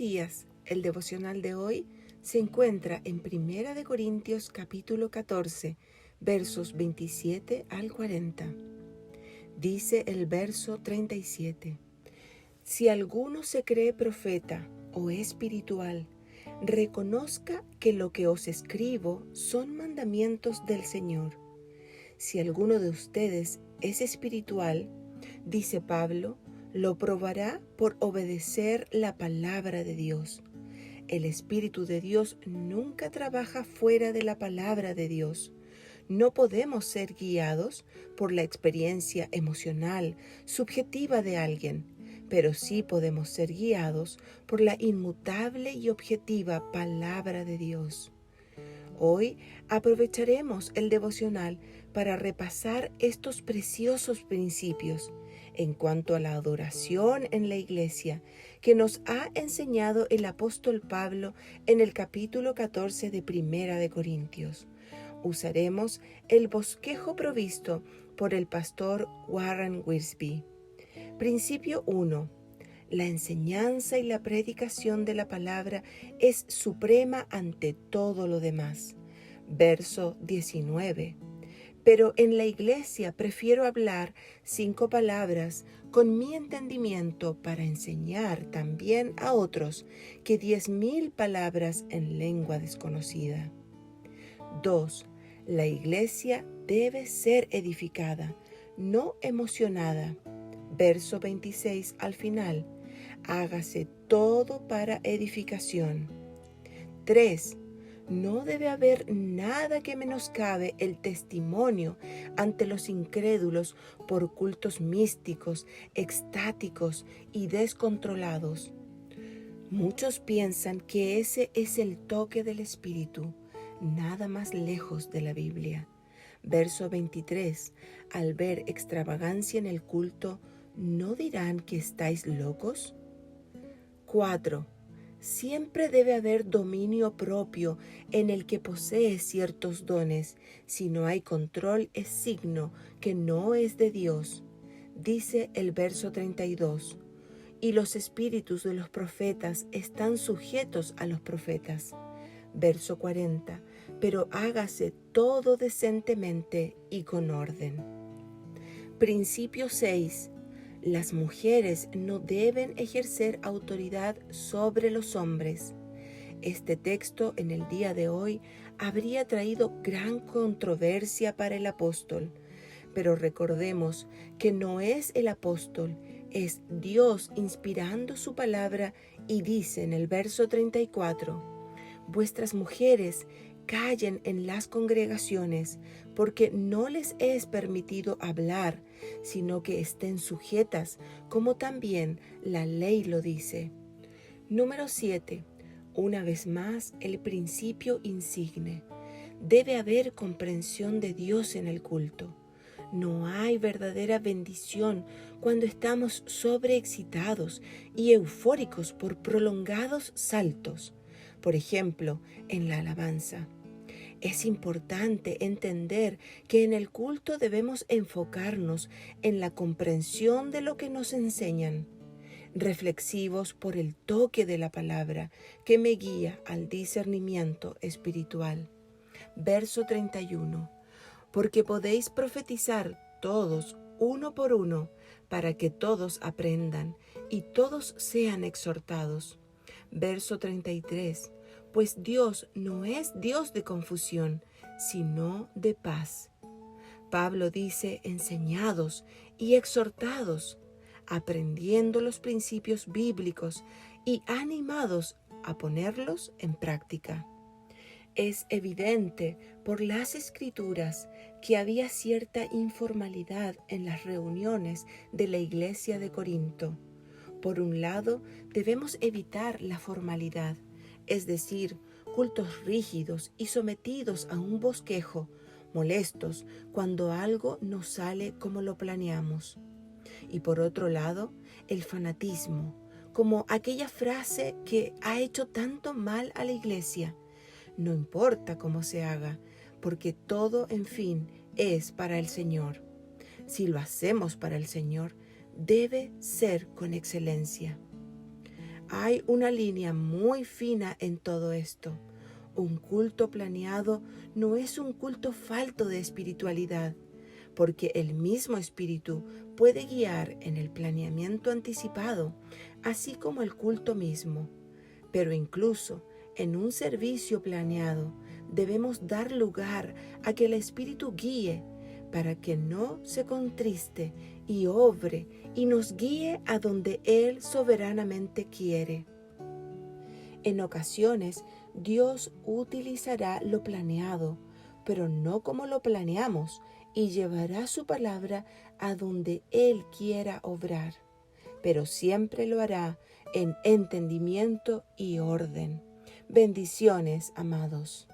días. El devocional de hoy se encuentra en Primera de Corintios capítulo 14, versos 27 al 40. Dice el verso 37: Si alguno se cree profeta o espiritual, reconozca que lo que os escribo son mandamientos del Señor. Si alguno de ustedes es espiritual, dice Pablo, lo probará por obedecer la palabra de Dios. El Espíritu de Dios nunca trabaja fuera de la palabra de Dios. No podemos ser guiados por la experiencia emocional, subjetiva de alguien, pero sí podemos ser guiados por la inmutable y objetiva palabra de Dios. Hoy aprovecharemos el devocional para repasar estos preciosos principios en cuanto a la adoración en la iglesia que nos ha enseñado el apóstol Pablo en el capítulo 14 de Primera de Corintios. Usaremos el bosquejo provisto por el pastor Warren Wiersbe. Principio 1. La enseñanza y la predicación de la palabra es suprema ante todo lo demás. Verso 19. Pero en la iglesia prefiero hablar 5 palabras con mi entendimiento para enseñar también a otros que 10,000 palabras en lengua desconocida. 2. La iglesia debe ser edificada, no emocionada. Verso 26 al final. Hágase todo para edificación. 3. No debe haber nada que menoscabe el testimonio ante los incrédulos por cultos místicos, extáticos y descontrolados. Muchos piensan que ese es el toque del Espíritu, nada más lejos de la Biblia. Verso 23. Al ver extravagancia en el culto, ¿no dirán que estáis locos? 4. Siempre debe haber dominio propio en el que posee ciertos dones. Si no hay control, es signo que no es de Dios. Dice el verso 32. Y los espíritus de los profetas están sujetos a los profetas. Verso 40. Pero hágase todo decentemente y con orden. Principio 6. Las mujeres no deben ejercer autoridad sobre los hombres. Este texto en el día de hoy habría traído gran controversia para el apóstol, pero recordemos que no es el apóstol, es Dios inspirando su palabra y dice en el verso 34, vuestras mujeres callen en las congregaciones, porque no les es permitido hablar, sino que estén sujetas, como también la ley lo dice. Número 7. Una vez más, el principio insigne. Debe haber comprensión de Dios en el culto. No hay verdadera bendición cuando estamos sobreexcitados y eufóricos por prolongados saltos. Por ejemplo, en la alabanza. Es importante entender que en el culto debemos enfocarnos en la comprensión de lo que nos enseñan, reflexivos por el toque de la palabra que me guía al discernimiento espiritual. Verso 31. Porque podéis profetizar todos uno por uno, para que todos aprendan y todos sean exhortados. Verso 33. Pues Dios no es Dios de confusión, sino de paz. Pablo dice enseñados y exhortados, aprendiendo los principios bíblicos y animados a ponerlos en práctica. Es evidente por las Escrituras que había cierta informalidad en las reuniones de la iglesia de Corinto. Por un lado, debemos evitar la formalidad, es decir, cultos rígidos y sometidos a un bosquejo, molestos cuando algo no sale como lo planeamos. Y por otro lado, el fanatismo, como aquella frase que ha hecho tanto mal a la iglesia. No importa cómo se haga, porque todo, en fin, es para el Señor. Si lo hacemos para el Señor, debe ser con excelencia. Hay una línea muy fina en todo esto. Un culto planeado no es un culto falto de espiritualidad, porque el mismo Espíritu puede guiar en el planeamiento anticipado, así como el culto mismo. Pero incluso en un servicio planeado debemos dar lugar a que el Espíritu guíe para que no se contriste y obre y nos guíe a donde Él soberanamente quiere. En ocasiones, Dios utilizará lo planeado, pero no como lo planeamos, y llevará su palabra a donde Él quiera obrar, pero siempre lo hará en entendimiento y orden. Bendiciones, amados.